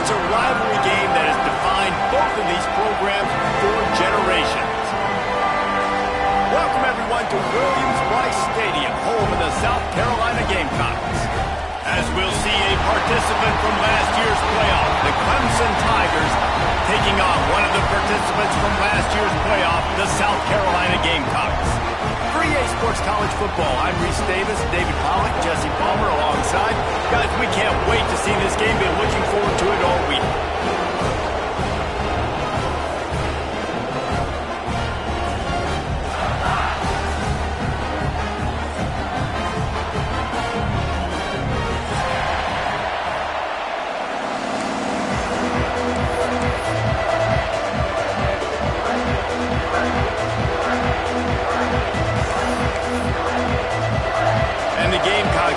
It's a rivalry game that has defined both of these programs for generations. Welcome, everyone, to Williams-Brice Stadium, home of the South Carolina Gamecocks. As we'll see a participant from last year's playoff, the Clemson Tigers, taking on one of the participants from last year's playoff, the South Carolina Gamecocks. For EA Sports College Football, I'm Reese Davis, David Pollack, Jesse Palmer alongside. Guys, we can't wait to see this game. Been looking forward to it all week.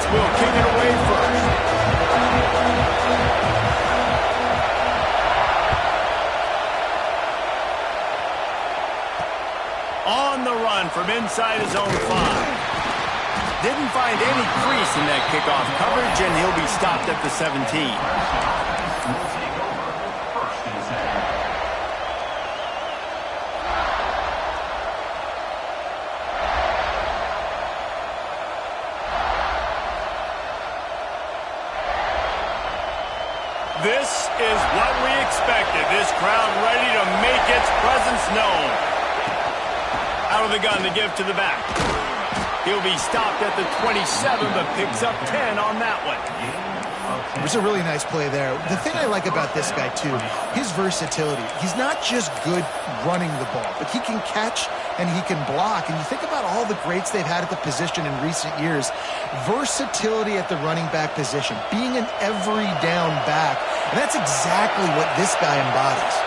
Will kick it away first. On the run from inside his own 5. Didn't find any crease in that kickoff coverage, and he'll be stopped at the 17. This is what we expected. This crowd ready to make its presence known. Out of the gun to give to the back. He'll be stopped at the 27, but picks up 10 on that one. It was a really nice play there. The thing I like about this guy, too, his versatility. He's not just good running the ball, but he can catch and he can block. And you think about all the greats they've had at the position in recent years. Versatility at the running back position, being an every down back. And that's exactly what this guy embodies.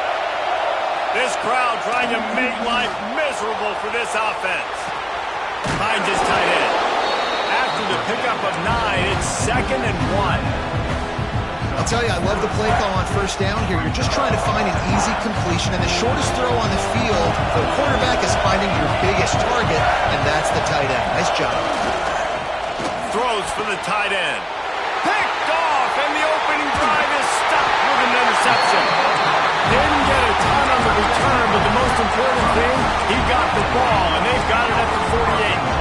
This crowd trying to make life miserable for this offense. Finds his tight end. After the pickup of 9, it's 2nd and 1. I'll tell you, I love the play call on first down here. You're just trying to find an easy completion, and the shortest throw on the field for the quarterback is finding your biggest target, and that's the tight end. Nice job. Throws for the tight end. Picked off, and the opening drive is stopped with an interception. Didn't get a ton on the return, but the most important thing, he got the ball, and they've got it at the 48.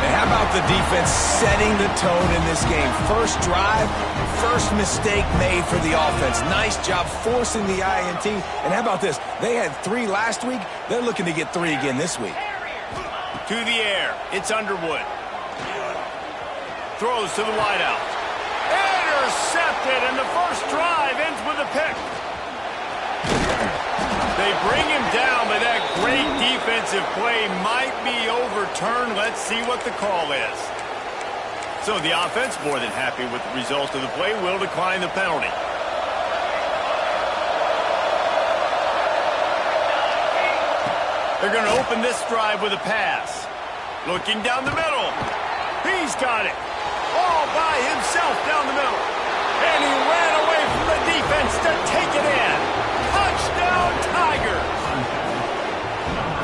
And how about the defense setting the tone in this game? First drive, first mistake made for the offense. Nice job forcing the INT. And how about this? They had 3 last week. They're looking to get 3 again this week. To the air. It's Underwood. Throws to the wideout. Intercepted, and the first drive ends with a pick. They bring him down, but that great defensive play might be overturned. Let's see what the call is. So the offense, more than happy with the result of the play, will decline the penalty. They're going to open this drive with a pass. Looking down the middle. He's got it. All by himself down the middle. And he ran away from the defense to take it in. Touchdown, Tigers!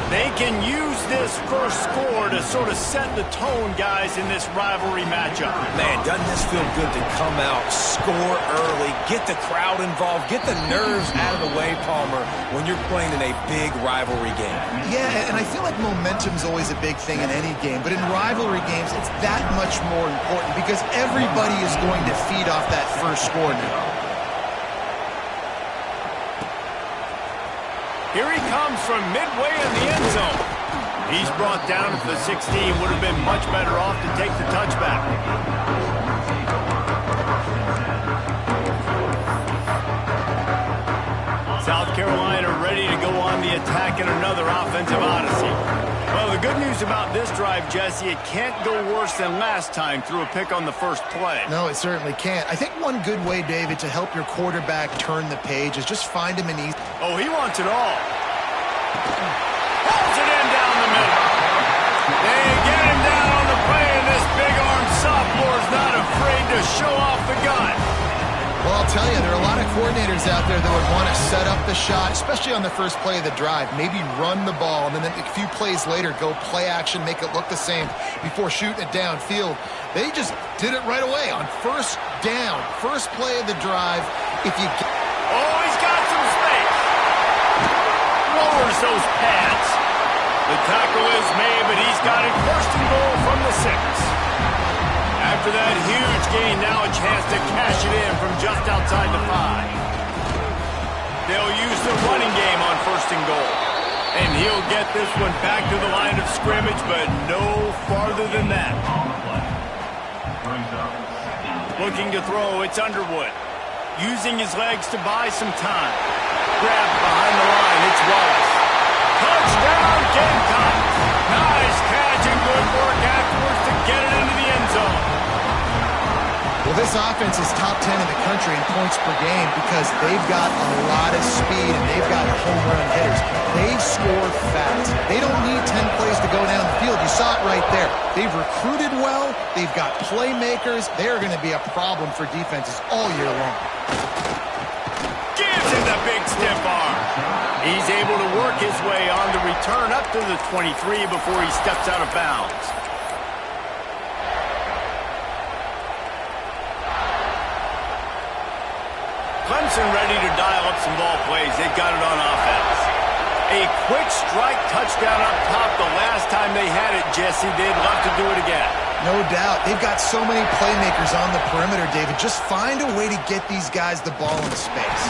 They can use this first score to sort of set the tone, guys, in this rivalry matchup. Man, doesn't this feel good to come out, score early, get the crowd involved, get the nerves out of the way, Palmer, when you're playing in a big rivalry game? Yeah, and I feel like momentum's always a big thing in any game, but in rivalry games, it's that much more important because everybody is going to feed off that first score now. Here he comes from midway in the end zone. He's brought down at the 16. Would have been much better off to take the touchback. South Carolina ready to go on the attack in another offensive odyssey. Well, the good news about this drive, Jesse, it can't go worse than last time through a pick on the first play. No, it certainly can't. I think one good way, David, to help your quarterback turn the page is just find him an easy... Oh, he wants it all. Pulls it in down the middle. They get him down on the play, and this big-arm sophomore's not afraid to show off the gun. Well, I'll tell you, there are a lot of coordinators out there that would want to set up the shot, especially on the first play of the drive. Maybe run the ball, and then a few plays later, go play action, make it look the same before shooting it downfield. They just did it right away on first down, first play of the drive, If you get... Oh, he's got some space. Lowers those pads. The tackle is made, but he's got it first and goal from the 6. After that huge gain, now a chance to cash it in from just outside the 5. They'll use the running game on first and goal. And he'll get this one back to the line of scrimmage, but no farther than that. Looking to throw, it's Underwood. Using his legs to buy some time. Grabbed behind the line, it's Wallace. Touchdown, Gamecocks! Nice catch and good work afterwards to get it into the end zone. Well, this offense is top 10 in the country in points per game because they've got a lot of speed and they've got home run hitters. They score fast. They don't need 10 plays to go down the field. You saw it right there. They've recruited well. They've got playmakers. They're going to be a problem for defenses all year long. Gives him the big stiff arm. He's able to work his way on the return up to the 23 before he steps out of bounds. Clemson ready to dial up some ball plays. They've got it on offense. A quick strike touchdown up top the last time they had it, Jesse. They'd love to do it again. No doubt. They've got so many playmakers on the perimeter, David. Just find a way to get these guys the ball in space.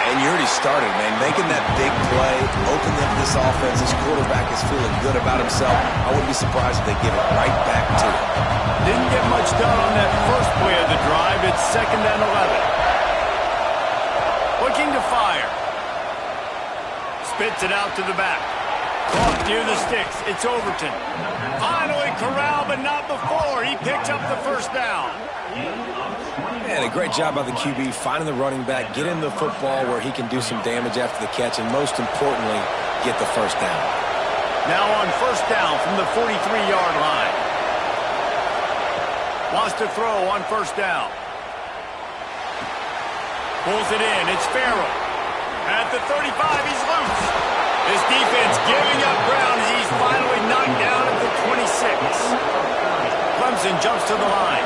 And you already started, man. Making that big play, opening up this offense. This quarterback is feeling good about himself. I wouldn't be surprised if they give it right back to him. Didn't get much done on that first play of the drive. It's 2nd and 11. Looking to fire. Spits it out to the back. Caught near the sticks. It's Overton. Finally corralled, but not before. He picks up the first down. And a great job by the QB finding the running back, getting the football where he can do some damage after the catch, and most importantly, get the first down. Now on first down from the 43-yard line. Wants to throw on first down. Pulls it in. It's Farrell. At the 35, he's loose. His defense giving up ground as he's finally knocked down at the 26. Clemson jumps to the line.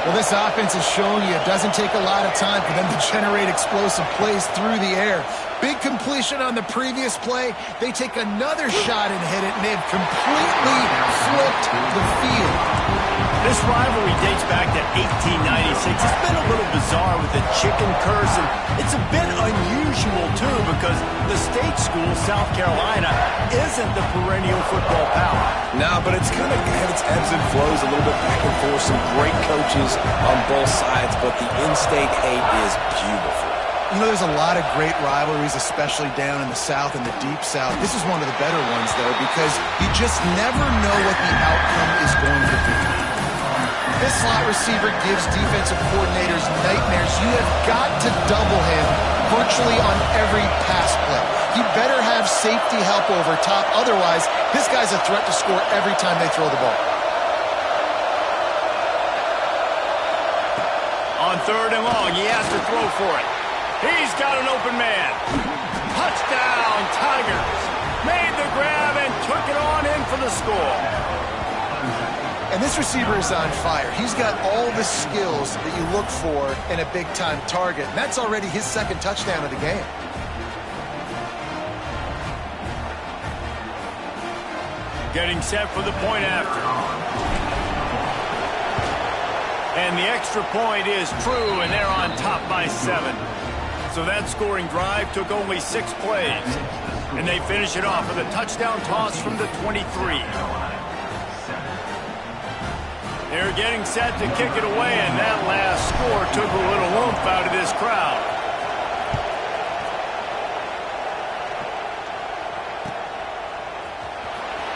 Well, this offense is showing you it doesn't take a lot of time for them to generate explosive plays through the air. Big completion on the previous play. They take another shot and hit it, and they've completely flipped the field. This rivalry dates back to 1896. It's been a little bizarre with the chicken curse, and it's a bit unusual, too, because the state school, South Carolina, isn't the perennial football power. No, but it's kind of had its ebbs and flows, a little bit back and forth, some great coaches on both sides, but the in-state hate is beautiful. You know, there's a lot of great rivalries, especially down in the South and the Deep South. This is one of the better ones, though, because you just never know what the outcome is going to be. This slot receiver gives defensive coordinators nightmares. You have got to double him virtually on every pass play. He better have safety help over top. Otherwise, this guy's a threat to score every time they throw the ball. On 3rd and long, he has to throw for it. He's got an open man. Touchdown, Tigers. Made the grab and took it on in for the score. And this receiver is on fire. He's got all the skills that you look for in a big-time target. And that's already his 2nd touchdown of the game. Getting set for the point after. And the extra point is true, and they're on top by 7. So that scoring drive took only 6 plays. And they finish it off with a touchdown toss from the 23. They're getting set to kick it away, and that last score took a little oomph out of this crowd.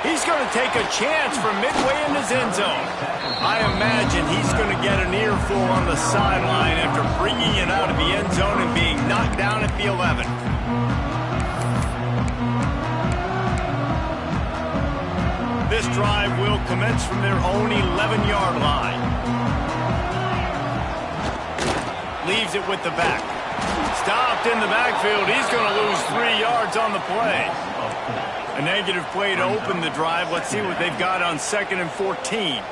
He's going to take a chance from midway in his end zone. I imagine he's going to get an earful on the sideline after bringing it out of the end zone and being knocked down at the 11. This drive will commence from their own 11-yard line. Leaves it with the back. Stopped in the backfield. He's going to lose 3 yards on the play. A negative play to open the drive. Let's see what they've got on 2nd and 14.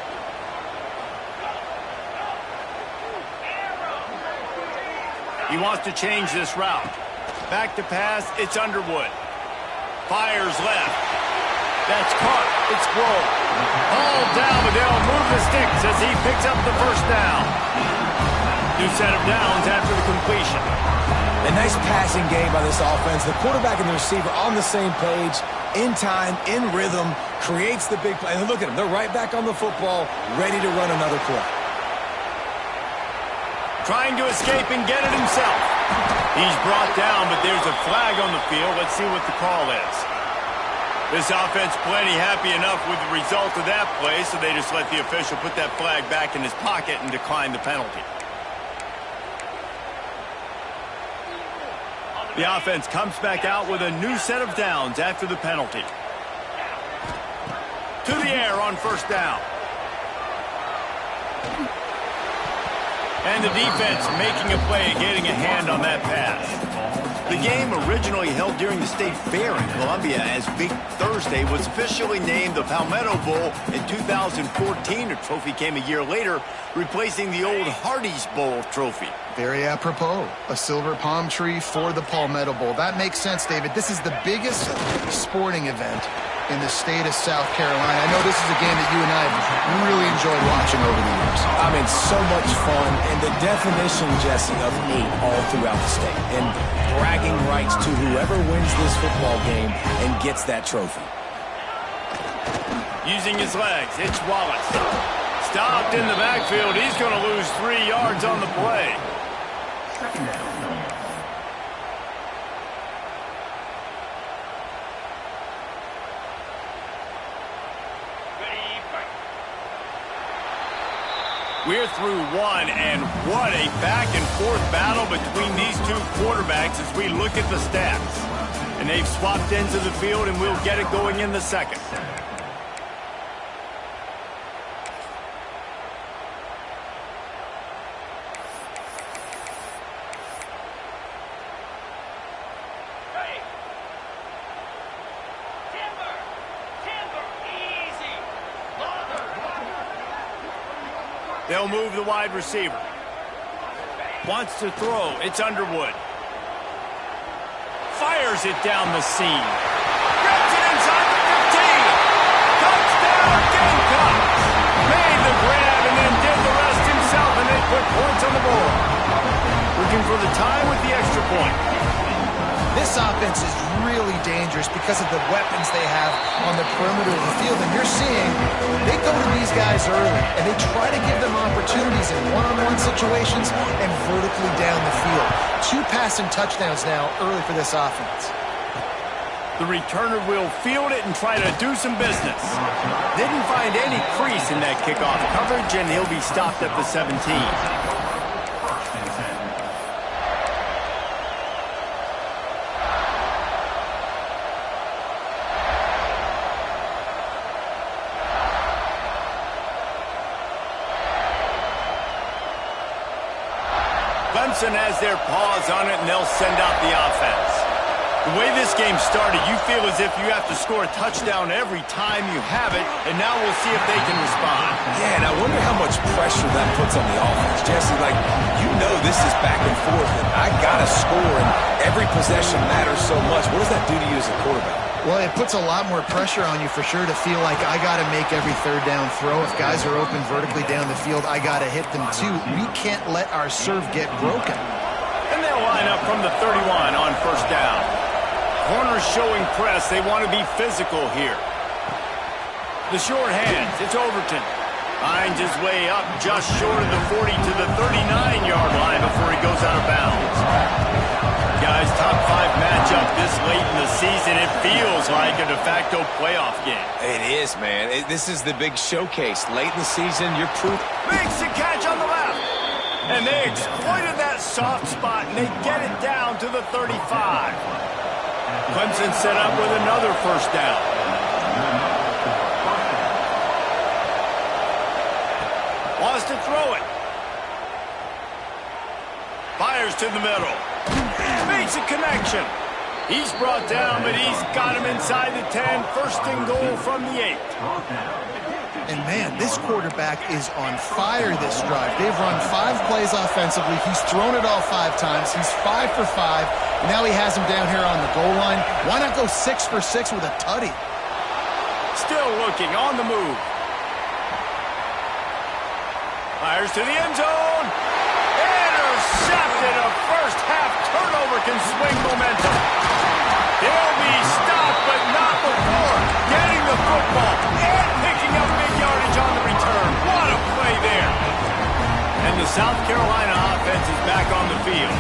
He wants to change this route. Back to pass, it's Underwood. Fires left. That's caught. It's Grove. All down, but they'll move the sticks as he picks up the first down. New set of downs after the completion. A nice passing game by this offense. The quarterback and the receiver on the same page, in time, in rhythm, creates the big play. And look at them. They're right back on the football, ready to run another play. Trying to escape and get it himself. He's brought down, but there's a flag on the field. Let's see what the call is. This offense plenty happy enough with the result of that play, so they just let the official put that flag back in his pocket and decline the penalty. The offense comes back out with a new set of downs after the penalty. To the air on first down. And the defense making a play, getting a hand on that pass. The game, originally held during the State Fair in Columbia as Big Thursday, was officially named the Palmetto Bowl in 2014. A trophy came a year later, replacing the old Hardee's Bowl trophy. Very apropos. A silver palm tree for the Palmetto Bowl. That makes sense, David. This is the biggest sporting event in the state of South Carolina. I know this is a game that you and I have really enjoyed watching over the years. I mean, so much fun, and the definition, Jesse, of hate all throughout the state. And bragging rights to whoever wins this football game and gets that trophy. Using his legs, it's Wallace. Stopped in the backfield. He's going to lose 3 yards on the play. We're through one, and what a back-and-forth battle between these two quarterbacks as we look at the stats. And they've swapped ends of the field, and we'll get it going in the second. They'll move the wide receiver. Wants to throw. It's Underwood. Fires it down the seam. Gets it inside the 15. Touchdown, Gamecocks. Made the grab and then did the rest himself, and they put points on the board. Looking for the tie with the extra point. This offense is really dangerous because of the weapons they have on the perimeter of the field. And you're seeing they go to these guys early, and they try to give them opportunities in one-on-one situations and vertically down the field. 2 passing touchdowns now early for this offense. The returner will field it and try to do some business. Didn't find any crease in that kickoff coverage, and he'll be stopped at the 17. Clemson has their paws on it, and they'll send out the offense. The way this game started, you feel as if you have to score a touchdown every time you have it, and now we'll see if they can respond. Yeah, and I wonder how much pressure that puts on the offense. Jesse, like, you know this is back and forth, and I got to score, and every possession matters so much. What does that do to you as a quarterback? Well, it puts a lot more pressure on you for sure to feel like I got to make every third down throw. If guys are open vertically down the field, I got to hit them too. We can't let our serve get broken. And they'll line up from the 31 on first down. Corners showing press. They want to be physical here. The short hands. It's Overton. Finds his way up just short of the 40 to the 39-yard line before he goes out of bounds. Guys, top 5 matchup this late in the season. It feels like a de facto playoff game. It is, man. This is the big showcase. Late in the season, you're proof. Makes the catch on the left. And they exploited that soft spot, and they get it down to the 35. Clemson set up with another first down. Wants to throw it. Fires to the middle. Makes a connection. He's brought down, but he's got him inside the 10. First and goal from the 8. And, man, this quarterback is on fire this drive. They've run 5 plays offensively. He's thrown it all 5 times. He's 5 for 5. Now he has him down here on the goal line. Why not go 6 for 6 with a tutty? Still looking on the move. Fires to the end zone. Intercepted. A first-half turnover can swing momentum. He'll be stopped, but not before getting the football and picking up big yardage on the return. What a play there. And the South Carolina offense is back on the field.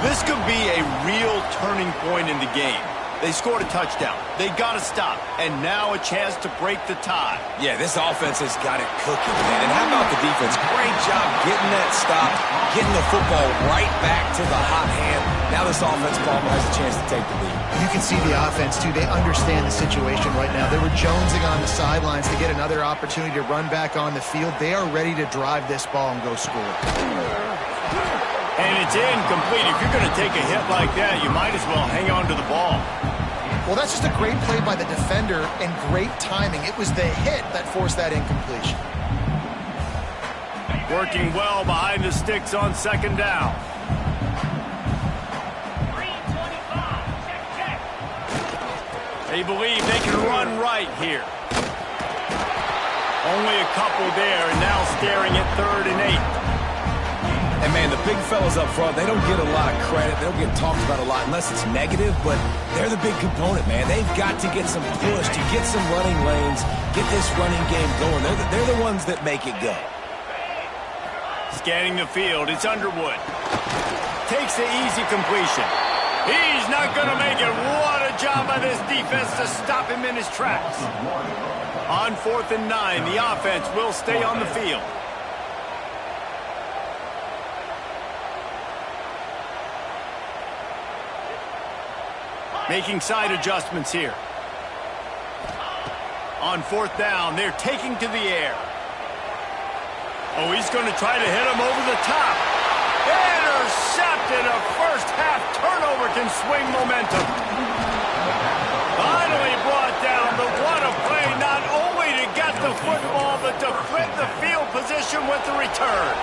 This could be a real turning point in the game. They scored a touchdown. They got to stop. And now a chance to break the tie. Yeah, this offense has got it cooking, man. And how about the defense? Great job getting that stop, getting the football right back to the hot hand. Now this offense probably has a chance to take the lead. You can see the offense, too. They understand the situation right now. They were jonesing on the sidelines to get another opportunity to run back on the field. They are ready to drive this ball and go score. And it's incomplete. If you're going to take a hit like that, you might as well hang on to the ball. Well, that's just a great play by the defender and great timing. It was the hit that forced that incompletion. Working well behind the sticks on second down. They believe they can run right here. Only a couple there, and now staring at 3rd and 8. And, man, the big fellas up front, they don't get a lot of credit. They don't get talked about a lot unless it's negative, but they're the big component, man. They've got to get some push, to get some running lanes, get this running game going. They're the ones that make it go. Scanning the field, it's Underwood. Takes the easy completion. He's not going to make it. What a job by this defense to stop him in his tracks. On 4th and 9, the offense will stay on the field. Making side adjustments here. On 4th down, they're taking to the air. Oh, he's going to try to hit him over the top. Intercepted. A first-half turnover can swing momentum. Finally brought down, but what a play, not only to get the football, but to flip the field position with the return.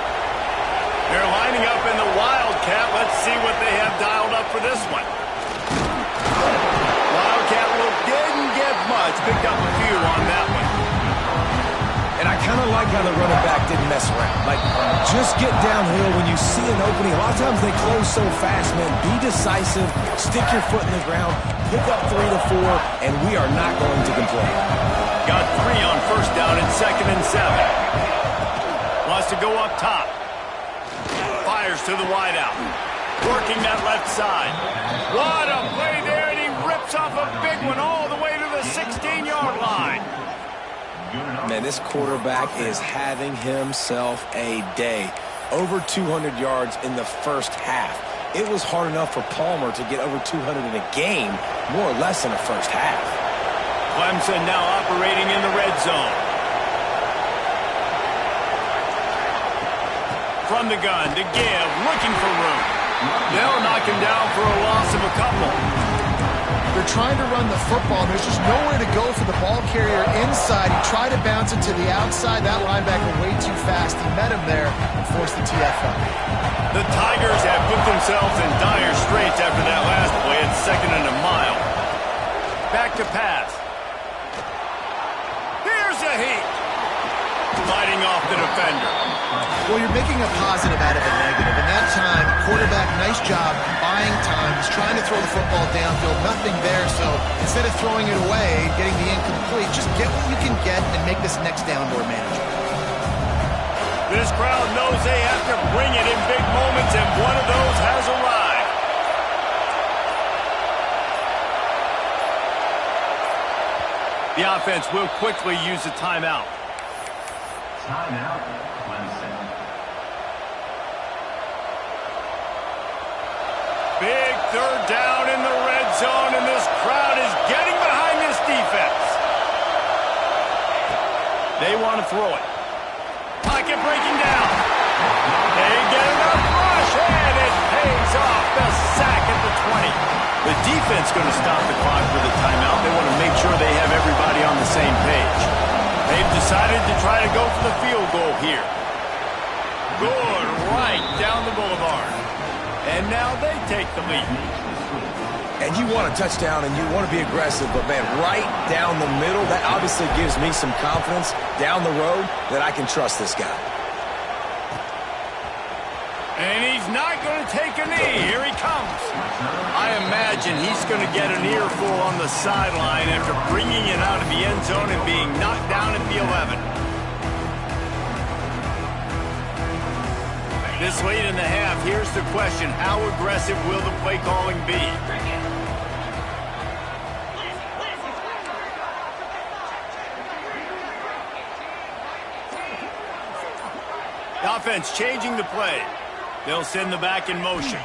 They're lining up in the Wildcat. Let's see what they have dialed up for this one. Wildcat look didn't get much. Picked up a few on that one. And I kind of like how the running back didn't mess around. Like, just get downhill when you see an opening. A lot of times they close so fast, man. Be decisive. Stick your foot in the ground. Pick up 3 to 4, and we are not going to complain. Got 3 on 1st down and 2nd and 7. Wants to go up top. Fires to the wideout. Working that left side. What a play there, and he rips off a big one all the way to the 16-yard line. Man, this quarterback is having himself a day. Over 200 yards in the first half. It was hard enough for Palmer to get over 200 in a game, more or less in the first half. Clemson now operating in the red zone. From the gun to give, looking for room. They'll knock him down for a loss of a couple. They're trying to run the football, and there's just nowhere to go for the ball carrier inside. He tried to bounce it to the outside. That linebacker way too fast. He met him there and forced the TFL. The Tigers have put themselves in dire straits after that last play at 2nd and a mile. Back to pass. Here's a heat. Fighting off the defender. Well, you're making a positive out of a negative. And that time, quarterback, nice job buying time. He's trying to throw the football downfield. Nothing there. So instead of throwing it away, getting the incomplete, just get what you can get and make this next down more manageable. This crowd knows they have to bring it in big moments, and one of those has arrived. The offense will quickly use a timeout. Timeout, Clemson. Big 3rd down in the red zone, and this crowd is getting behind this defense. They want to throw it. Pocket breaking down. They get enough rush, and it pays off. The sack at the 20. The defense going to stop the clock with a timeout. They want to make sure they have everybody on the same page. They've decided to try to go for the field goal here. Good, right down the boulevard. And now they take the lead. And you want a touchdown and you want to be aggressive, but, man, right down the middle, that obviously gives me some confidence down the road that I can trust this guy. And he's not going to take a knee. Here he comes. I imagine he's going to get an earful on the sideline after bringing it out of the end zone and being knocked down at the 11. This late in the half, here's the question. How aggressive will the play calling be? The offense changing the play. They'll send the back in motion.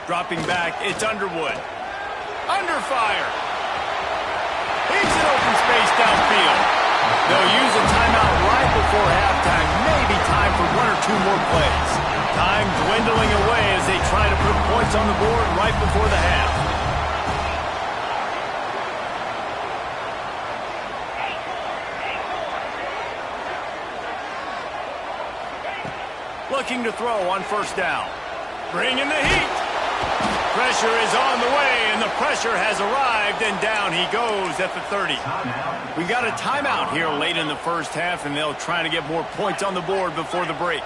Dropping back, it's Underwood. Under fire. He's in open space downfield. They'll use a timeout right before halftime. Maybe time for one or two more plays. Time dwindling away as they try to put points on the board right before the half. Looking to throw on first down. Bringing the heat. Pressure is on the way, and the pressure has arrived, and down he goes at the 30. We got a timeout here late in the first half, and they'll try to get more points on the board before the break.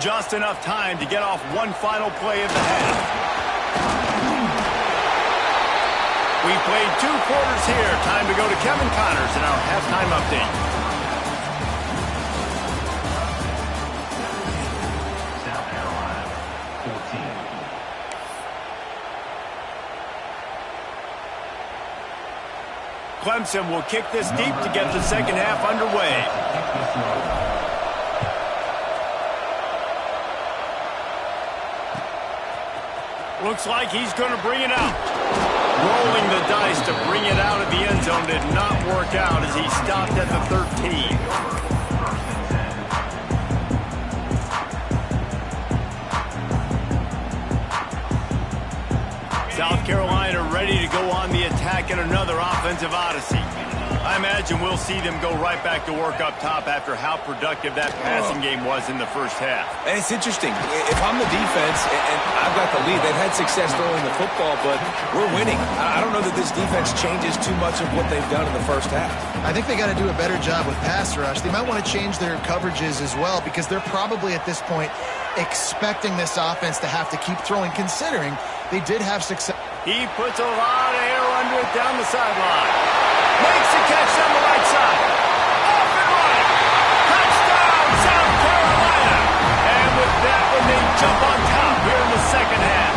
Just enough time to get off one final play of the half. We played 2 quarters here. Time to go to Kevin Connors in our halftime update. Clemson will kick this deep to get the second half underway. Looks like he's going to bring it out. Rolling the dice to bring it out of the end zone did not work out as he stopped at the 13. South Carolina ready to go on the attack in another offensive odyssey. I imagine we'll see them go right back to work up top after how productive that passing game was in the first half. And it's interesting. If I'm the defense and I've got the lead, they've had success throwing the football, but we're winning. I don't know that this defense changes too much of what they've done in the first half. I think they got to do a better job with pass rush. They might want to change their coverages as well because they're probably at this point expecting this offense to have to keep throwing, considering they did have success. He puts a lot of air under it down the sideline. Makes the catch on the right side. Off and running. Touchdown, South Carolina. And with that one, they jump on top here in the second half.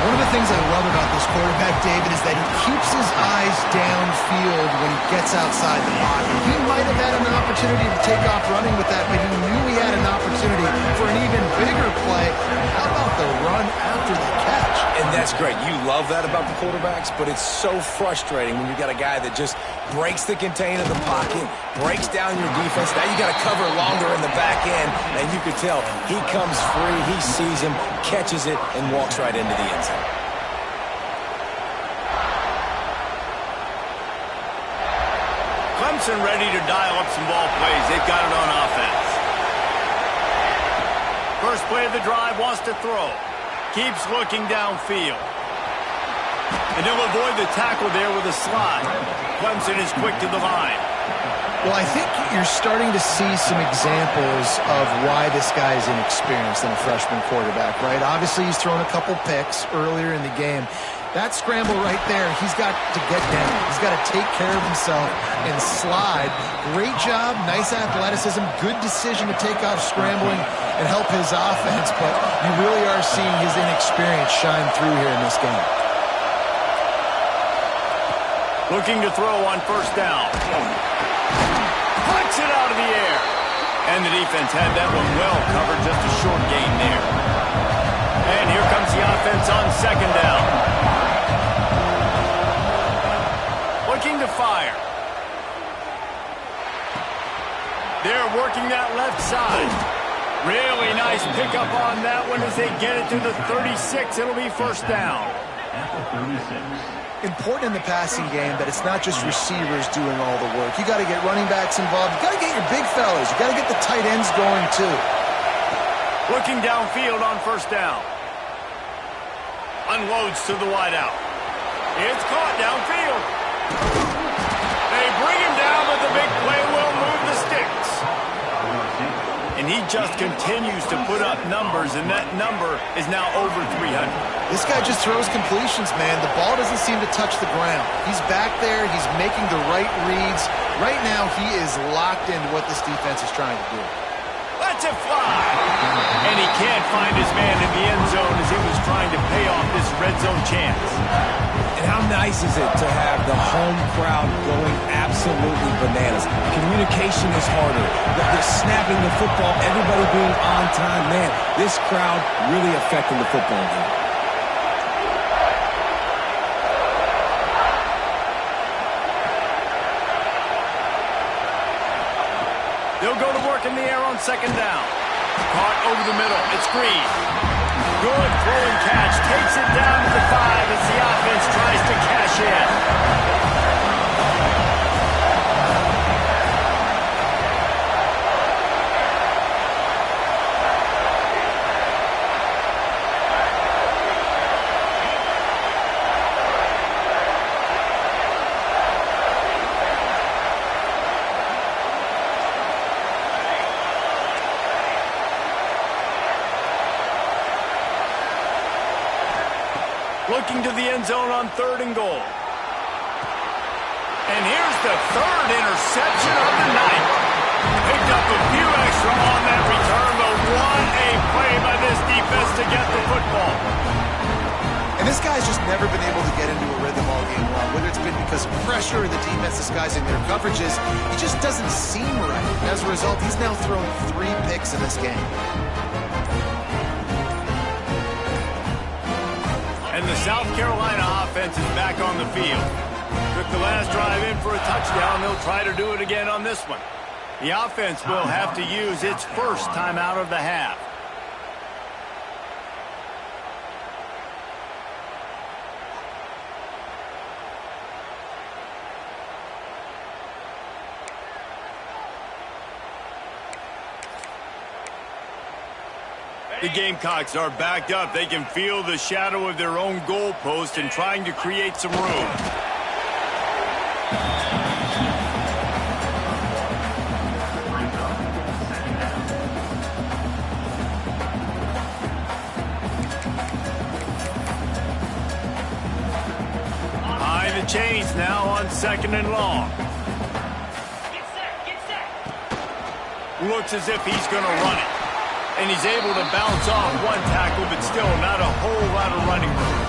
One of the things I love about this quarterback, David, is that he keeps his eyes downfield when he gets outside the pocket. He might have had an opportunity to take off running with that, but he knew he had an opportunity for an even bigger play. How about the run after the catch? And that's great. You love that about the quarterbacks, but it's so frustrating when you got a guy that just breaks the contain of the pocket, breaks down your defense. Now you got to cover longer in the back end, and you could tell he comes free, he sees him, catches it, and walks right into the end zone. Clemson ready to dial up some ball plays. They've got it on offense. First play of the drive, wants to throw. Keeps looking downfield. And he'll avoid the tackle there with a slide. Clemson is quick to the line. Well, I think you're starting to see some examples of why this guy is inexperienced in a freshman quarterback, right? Obviously, he's thrown a couple picks earlier in the game. That scramble right there, he's got to get down. He's got to take care of himself and slide. Great job, nice athleticism, good decision to take off scrambling and help his offense, but you really are seeing his inexperience shine through here in this game. Looking to throw on first down. Puts it out of the air. And the defense had that one well covered, just a short gain there. And here comes the offense on second down. Looking to fire. They're working that left side. Really nice pickup on that one as they get it to the 36. It'll be first down. at the 36. Important in the passing game that it's not just receivers doing all the work. You got to get running backs involved. You got to get your big fellas. You got to get the tight ends going too. Looking downfield on first down. Unloads to the wideout. It's caught downfield. They bring him down, but the big play will move the sticks. And he just continues to put up numbers, and that number is now over 300. This guy just throws completions, man. The ball doesn't seem to touch the ground. He's back there. He's making the right reads. Right now, he is locked into what this defense is trying to do. Lets it fly. And he can't find his man in the end zone as he was trying to pay off this red zone chance. And how nice is it to have the home crowd going absolutely bananas? Communication is harder. The snapping the football, everybody being on time. Man, this crowd really affecting the football game. They'll go to work in the air on second down. Caught over the middle. It's Green. Good throw and catch. Takes it down to the 5 as the offense tries to cash in. Looking to the end zone on 3rd and goal. And here's the 3rd interception of the night. Picked up a few extra on that return, but what a play by this defense to get the football. And this guy's just never been able to get into a rhythm all game long. Whether it's been because of pressure or the defense disguising their coverages, he just doesn't seem right. And as a result, he's now thrown 3 picks in this game. And the South Carolina offense is back on the field. Took the last drive in for a touchdown. They'll try to do it again on this one. The offense will have to use its first timeout of the half. The Gamecocks are backed up. They can feel the shadow of their own goalpost and trying to create some room. Behind the chains now on 2nd and long. Looks as if he's going to run it. And he's able to bounce off one tackle, but still not a whole lot of running room.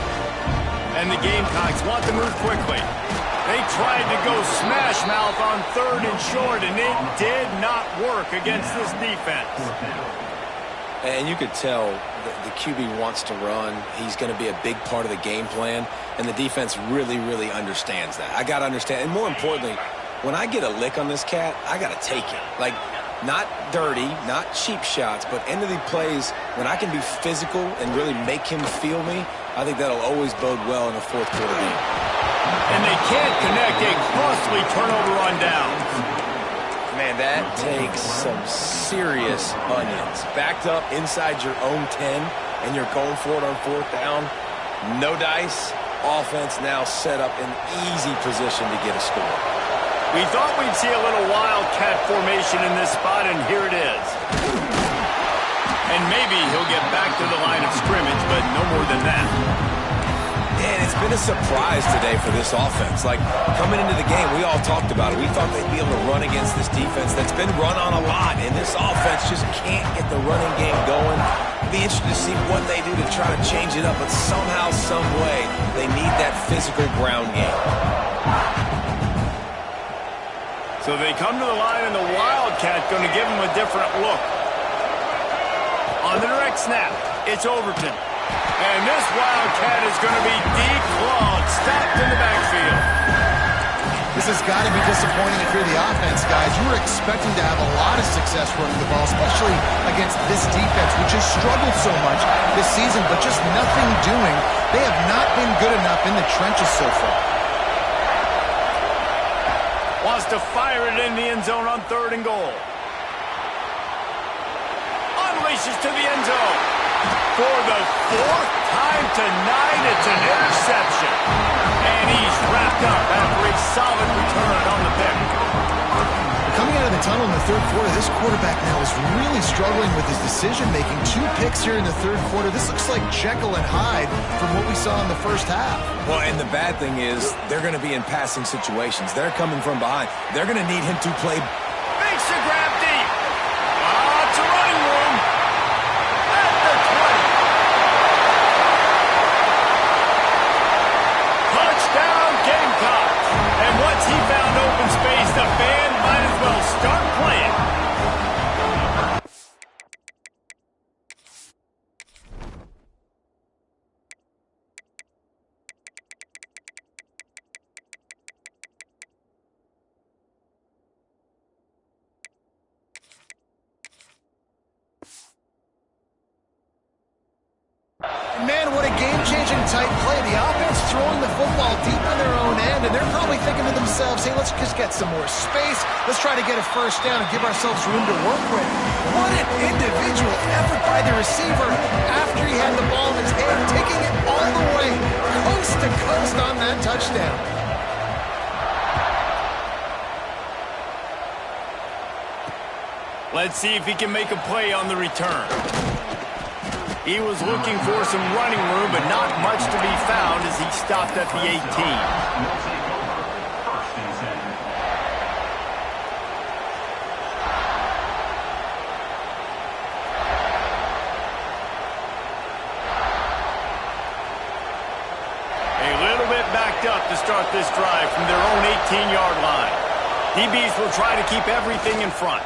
And the Gamecocks want to move quickly. They tried to go smash mouth on 3rd and short, and it did not work against this defense. And you could tell the QB wants to run. He's going to be a big part of the game plan, and the defense really, really understands that. I got to understand, and more importantly, when I get a lick on this cat, I got to take it. Like, not dirty, not cheap shots, but end of the plays, when I can be physical and really make him feel me, I think that'll always bode well in a 4th quarter game. And they can't connect a costly turnover on downs. Man, that takes some serious onions. Backed up inside your own 10, and you're going for it on 4th down. No dice. Offense now set up in easy position to get a score. We thought we'd see a little wildcat formation in this spot, and here it is. And maybe he'll get back to the line of scrimmage, but no more than that. And it's been a surprise today for this offense. Like, coming into the game, we all talked about it. We thought they'd be able to run against this defense that's been run on a lot, and this offense just can't get the running game going. Be interested to see what they do to try to change it up, but somehow, some way, they need that physical ground game. So they come to the line, and the Wildcat going to give them a different look. On the direct snap, it's Overton. And this Wildcat is going to be declawed, stopped in the backfield. This has got to be disappointing if you're the offense, guys. You were expecting to have a lot of success running the ball, especially against this defense, which has struggled so much this season, but just nothing doing. They have not been good enough in the trenches so far. Wants to fire it in the end zone on 3rd and goal. Unleashes to the end zone. For the 4th time tonight, it's an interception. And he's wrapped up after a solid return on the pick. Coming out of the tunnel in the 3rd quarter, this quarterback now is really struggling with his decision-making. 2 picks here in the 3rd quarter. This looks like Jekyll and Hyde from what we saw in the first half. Well, and the bad thing is they're going to be in passing situations. They're coming from behind. They're going to need him to play. Makes the grab deep. It's a running room. At the 20. Touchdown, Gamecocks. And once he found open space, the band might as well start playing. Man, what a game-changing type play. The offense throwing the football deep in their own end, and they're probably thinking to themselves, hey, let's just get some more space. Let's try to get a first down and give ourselves room to work with. What an individual effort by the receiver after he had the ball in his hand, taking it all the way, coast to coast on that touchdown. Let's see if he can make a play on the return. He was looking for some running room, but not much to be found as he stopped at the 18. A little bit backed up to start this drive from their own 18-yard line. DBs will try to keep everything in front.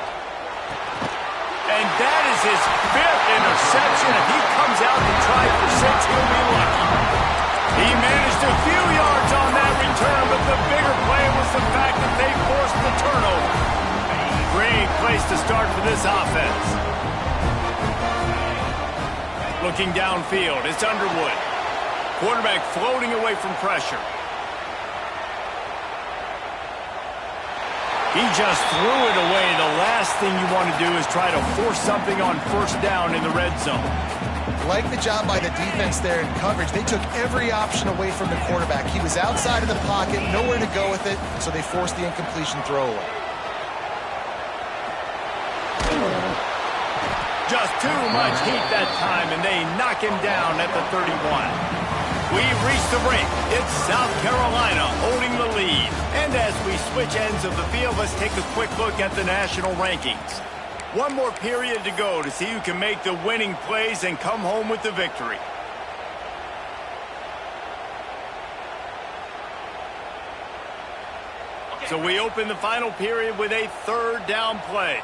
And that is his 5th interception. If he comes out to try for 6, he'll be lucky. He managed a few yards on that return, but the bigger play was the fact that they forced the turnover. Great place to start for this offense. Looking downfield, it's Underwood. Quarterback floating away from pressure. He just threw it away. The last thing you want to do is try to force something on 1st down in the red zone. Like the job by the defense there in coverage. They took every option away from the quarterback. He was outside of the pocket, nowhere to go with it, so they forced the incompletion throwaway. Just too much heat that time, and they knock him down at the 31. We've reached the break. It's South Carolina holding the lead. And as we switch ends of the field, let's take a quick look at the national rankings. One more period to go to see who can make the winning plays and come home with the victory. So we open the final period with a 3rd down play.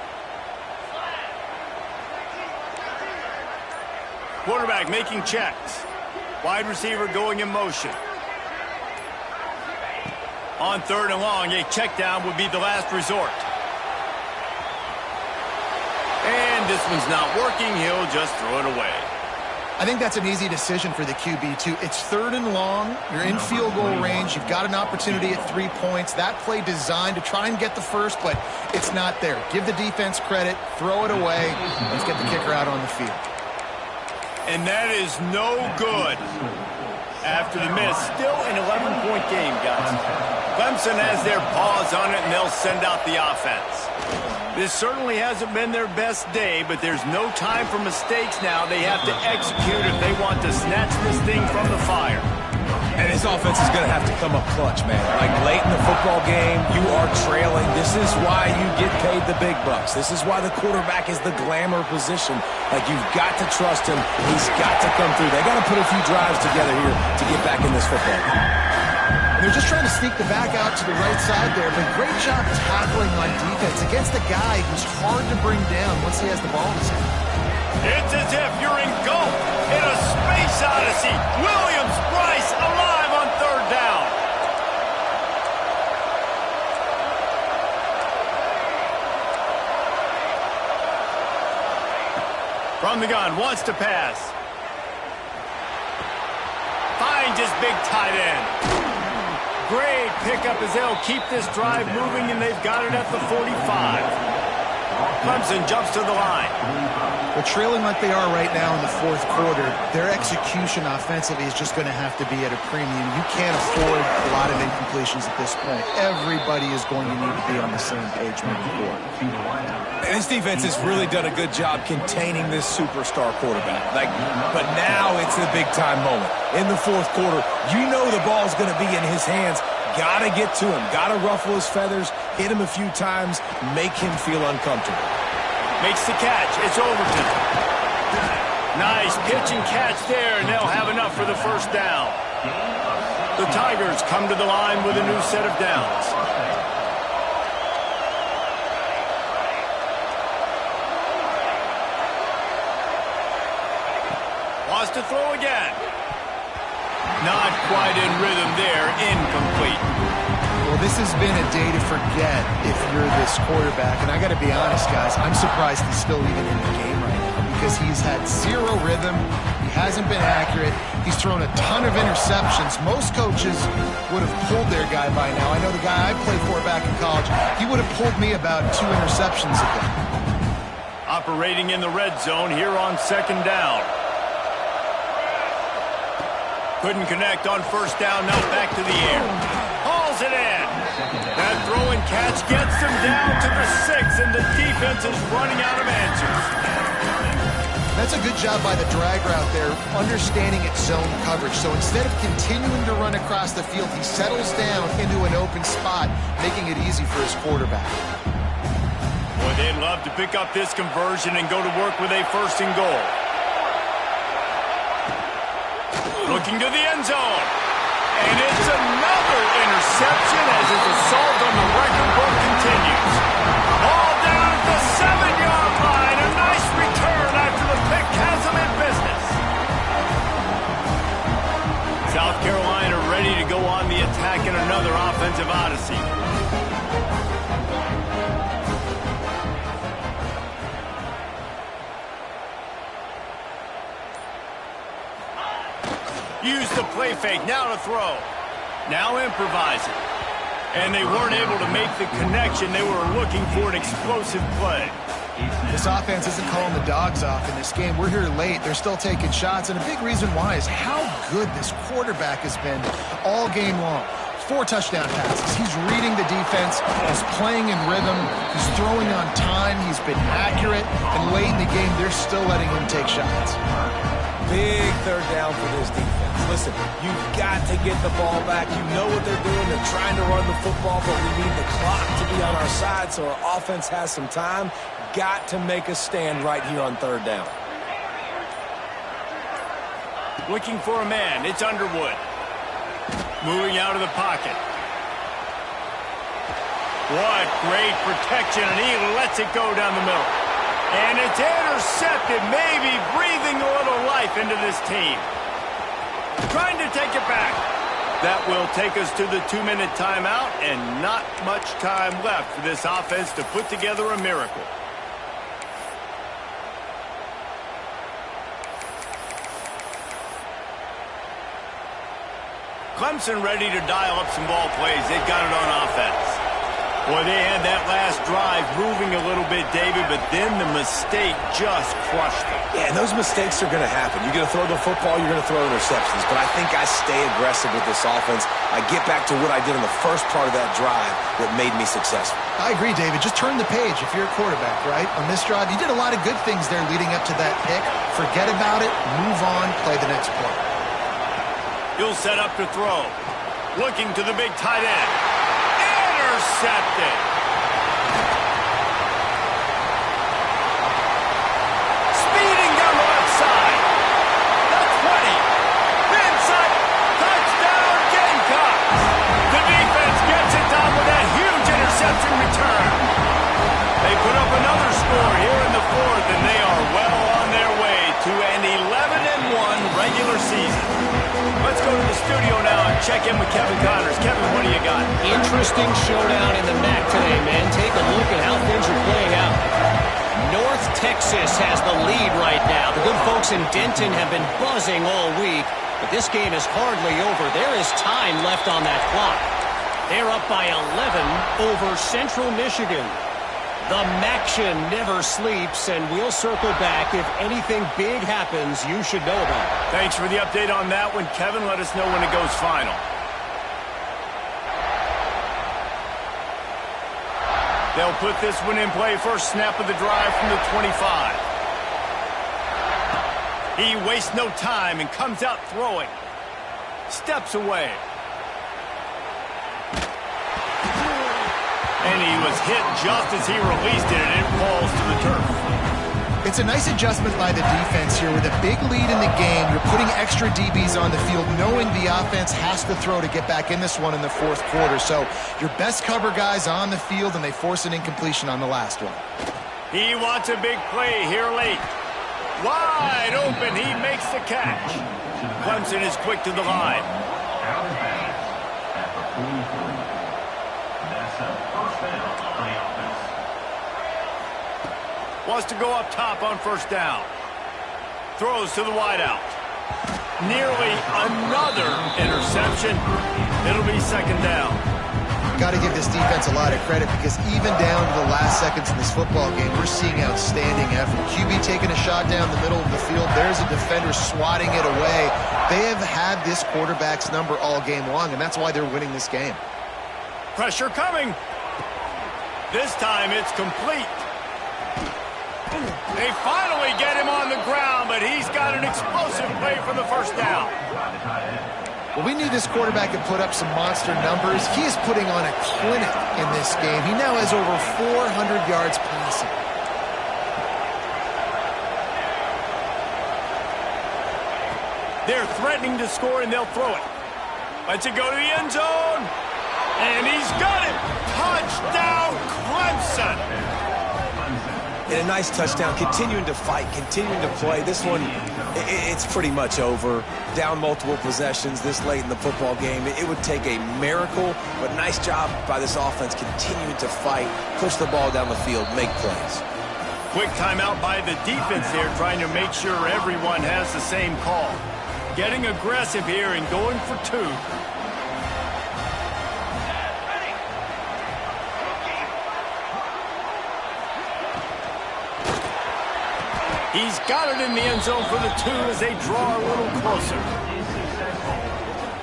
Quarterback making checks. Wide receiver going in motion. On 3rd and long, a check down would be the last resort. And this one's not working. He'll just throw it away. I think that's an easy decision for the QB, too. It's 3rd and long. You're in field goal range. You've got an opportunity at 3 points. That play designed to try and get the first, but it's not there. Give the defense credit. Throw it away. Let's get the kicker out on the field. And that is no good. After the miss, still an 11-point game, guys. Clemson has their paws on it, and they'll send out the offense. This certainly hasn't been their best day, but there's no time for mistakes now. They have to execute if they want to snatch this thing from the fire. And his offense is going to have to come up clutch, man. Like late in the football game, you are trailing. This is why you get paid the big bucks. This is why the quarterback is the glamour position. Like, you've got to trust him. He's got to come through. They got to put a few drives together here to get back in this football game. They're just trying to sneak the back out to the right side there, but great job tackling on defense against a guy who's hard to bring down once he has the ball in his hand. It's as if you're engulfed in a space odyssey. Williams-Brice alive on 3rd down. From the gun, wants to pass. Finds his big tight end. Great pickup as they'll keep this drive moving, and they've got it at the 45. Clemson jumps to the line. Well, trailing like they are right now in the fourth quarter, their execution offensively is just going to have to be at a premium. You can't afford a lot of incompletions at this point. Everybody is going to need to be on the same page moving forward. And this defense has really done a good job containing this superstar quarterback. But now it's the big-time moment. In the fourth quarter, you know the ball's going to be in his hands. Got to get to him. Got to ruffle his feathers, hit him a few times, make him feel uncomfortable. Makes the catch. It's Overton. Nice pitch and catch there, and they'll have enough for the first down. The Tigers come to the line with a new set of downs. Wants to throw again. Not quite in rhythm there. Incomplete. Well, this has been a day to forget if you're this quarterback. And I got to be honest, guys, I'm surprised he's still even in the game right now because he's had zero rhythm. He hasn't been accurate. He's thrown a ton of interceptions. Most coaches would have pulled their guy by now. I know the guy I played for back in college, he would have pulled me about 2 interceptions ago. Operating in the red zone here on second down. Couldn't connect on first down, now back to the air. Hauls it in. That throw and catch gets them down to the 6, and the defense is running out of answers. That's a good job by the drag route there, understanding its zone coverage. So instead of continuing to run across the field, he settles down into an open spot, making it easy for his quarterback. Boy, they'd love to pick up this conversion and go to work with a first and goal. Looking to the end zone. And it's another interception as his assault on the record book continues. Ball down at the 7-yard line. A nice return after the pick has him in business. South Carolina ready to go on the attack in another offensive odyssey. Use the play fake, now to throw. Now improvising. And they weren't able to make the connection. They were looking for an explosive play. This offense isn't calling the dogs off in this game. We're here late. They're still taking shots. And a big reason why is how good this quarterback has been all game long. 4 touchdown passes. He's reading the defense. He's playing in rhythm. He's throwing on time. He's been accurate. And late in the game, they're still letting him take shots. Big third down for this defense. Listen, you've got to get the ball back. You know what they're doing. They're trying to run the football, but we need the clock to be on our side so our offense has some time. Got to make a stand right here on third down. Looking for a man. It's Underwood. Moving out of the pocket. What great protection, and he lets it go down the middle. And it's intercepted, maybe breathing a little life into this team. Trying to take it back. That will take us to the 2-minute timeout, and not much time left for this offense to put together a miracle. Clemson ready to dial up some ball plays. They've got it on offense. Boy, they had that last drive moving a little bit, David, but then the mistake just crushed them. Yeah, and those mistakes are going to happen. You're going to throw the football, you're going to throw interceptions. But I think I stay aggressive with this offense. I get back to what I did in the first part of that drive that made me successful. I agree, David. Just turn the page if you're a quarterback, right? On this drive, you did a lot of good things there leading up to that pick. Forget about it, move on, play the next play. He'll set up to throw. Looking to the big tight end. Intercepted. Speeding down the left side. The 20. Inside. Touchdown Gamecocks. The defense gets it done with that huge interception return. They put up another score here in the fourth, and they are well on their way to an 11-1 regular season. Let's go to the studio now and check in with Kevin Connors. Kevin, what do you got? Interesting showdown in the MAC today, man. Take a look at how things are playing out. North Texas Texas has the lead right now. The good folks in Denton have been buzzing all week, but this game is hardly over. There is time left on that clock. They're up by 11 over Central Michigan. The Maction never sleeps, and we'll circle back if anything big happens you should know about. Thanks for the update on that one, Kevin. Let us know when it goes final. They'll put this one in play. First snap of the drive from the 25. He wastes no time and comes out throwing. Steps away. And he was hit just as he released it, and it falls to the turf. It's a nice adjustment by the defense here. With a big lead in the game, you're putting extra DBs on the field, knowing the offense has to throw to get back in this one in the fourth quarter. So your best cover guys on the field, and they force an incompletion on the last one. He wants a big play here late. Wide open, he makes the catch. Clemson is quick to the line. Out of bounds at the 43. That's a first down for the offense. Wants to go up top on first down. Throws to the wideout. Nearly another interception. It'll be second down. Got to give this defense a lot of credit, because even down to the last seconds in this football game, we're seeing outstanding effort. QB taking a shot down the middle of the field. There's a defender swatting it away. They have had this quarterback's number all game long, and that's why they're winning this game. Pressure coming. This time it's complete. They finally get him on the ground, but he's got an explosive play for the first down. Well, we knew this quarterback could put up some monster numbers. He is putting on a clinic in this game. He now has over 400 yards passing. They're threatening to score, and they'll throw it. Lets it go to the end zone. And he's got it. Touchdown, Clemson. And a nice touchdown, continuing to fight, continuing to play. This one, it's pretty much over. Down multiple possessions this late in the football game. It would take a miracle, but nice job by this offense continuing to fight, push the ball down the field, make plays. Quick timeout by the defense there, trying to make sure everyone has the same call. Getting aggressive here and going for two. He's got it in the end zone for the two as they draw a little closer.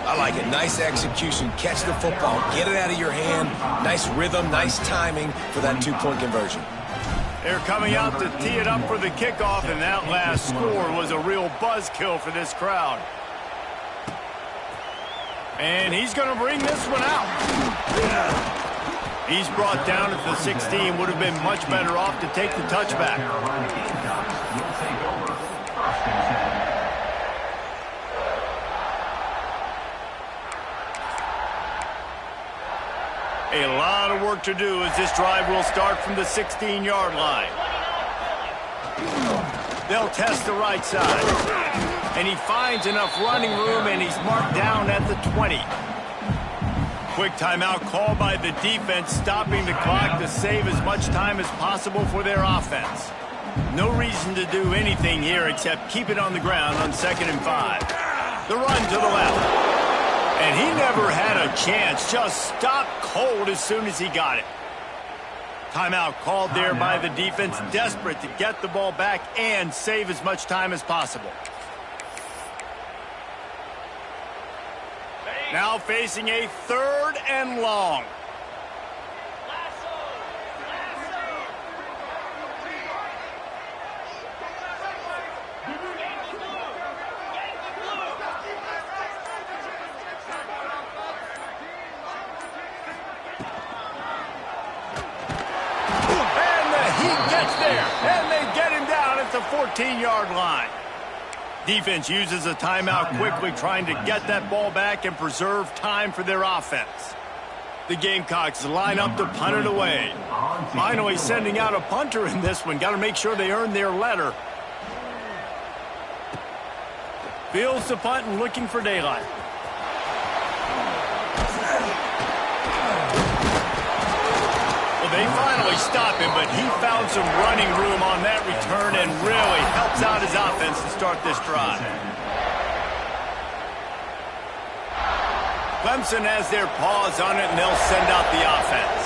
I like it. Nice execution. Catch the football. Get it out of your hand. Nice rhythm, nice timing for that two-point conversion. They're coming out to tee it up for the kickoff, and that last score was a real buzzkill for this crowd. And he's going to bring this one out. He's brought down at the 16. Would have been much better off to take the touchback. A lot of work to do as this drive will start from the 16-yard line. They'll test the right side. And he finds enough running room, and he's marked down at the 20. Quick timeout called by the defense, stopping the clock to save as much time as possible for their offense. No reason to do anything here except keep it on the ground on 2nd and 5. The run to the left. And he never had a chance, just stopped cold as soon as he got it. Timeout called there by the defense, desperate to get the ball back and save as much time as possible. Now facing a 3rd and long. And they get him down at the 14-yard line. Defense uses a timeout quickly, trying to get that ball back and preserve time for their offense. The Gamecocks line up to punt it away. Finally sending out a punter in this one. Got to make sure they earn their letter. Fields the punt and looking for daylight. Well, they finally stop him, but he found some running room on that return and really helps out his offense to start this drive. Clemson has their paws on it, and they'll send out the offense.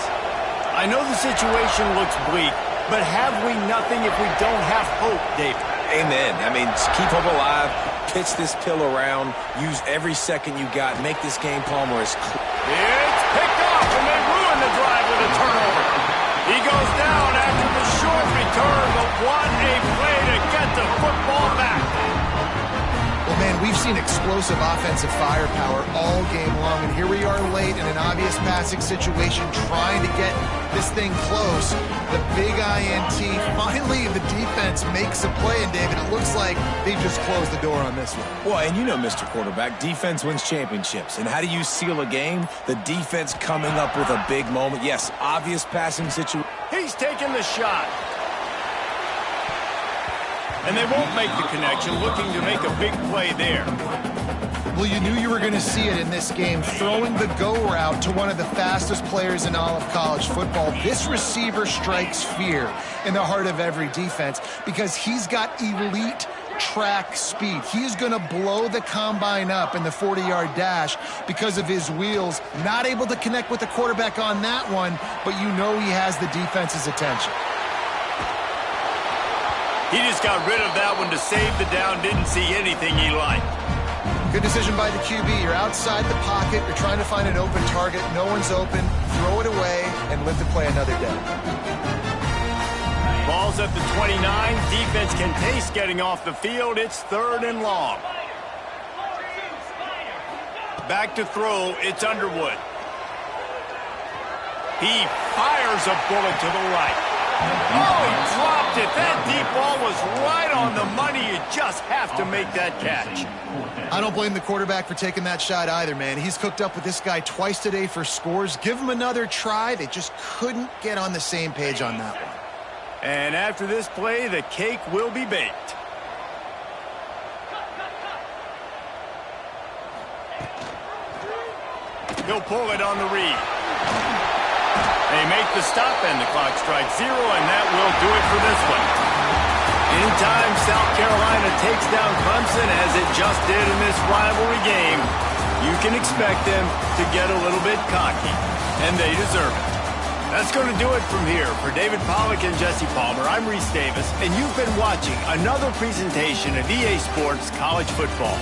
I know the situation looks bleak, but have we nothing if we don't have hope, David? Amen. I mean, keep hope alive, pitch this pill around, use every second you got, make this game, Palmer, as clear. It's picked off, and they ruin the drive with a turnover. He goes down after the short return, but what a play to get the football back. Well, man, we've seen explosive offensive firepower all game long, and here we are late in an obvious passing situation trying to get this thing close. The big INT, finally the defense makes a play, and David, it looks like they just closed the door on this one. Well, and you know, Mr. Quarterback, defense wins championships. And how do you seal a game? The defense coming up with a big moment. Yes, obvious passing situation. He's taking the shot. And they won't make the connection, looking to make a big play there. Well, you knew you were going to see it in this game, throwing the go route to one of the fastest players in all of college football. This receiver strikes fear in the heart of every defense because he's got elite track speed. He is going to blow the combine up in the 40-yard dash because of his wheels. Not able to connect with the quarterback on that one, but you know he has the defense's attention. He just got rid of that one to save the down, didn't see anything he liked. Good decision by the QB. You're outside the pocket. You're trying to find an open target. No one's open. Throw it away and live to play another day. Ball's at the 29. Defense can taste getting off the field. It's 3rd and long. Back to throw. It's Underwood. He fires a bullet to the right. Oh, he dropped it. That deep ball was right on the money. You just have to make that catch. I don't blame the quarterback for taking that shot either, man. He's cooked up with this guy twice today for scores. Give him another try. They just couldn't get on the same page on that one. And after this play, the cake will be baked. He'll pull it on the read. They make the stop, and the clock strikes 0, and that will do it for this one. Anytime South Carolina takes down Clemson, as it just did in this rivalry game, you can expect them to get a little bit cocky, and they deserve it. That's going to do it from here. For David Pollack and Jesse Palmer, I'm Reese Davis, and you've been watching another presentation of EA Sports College Football.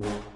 it.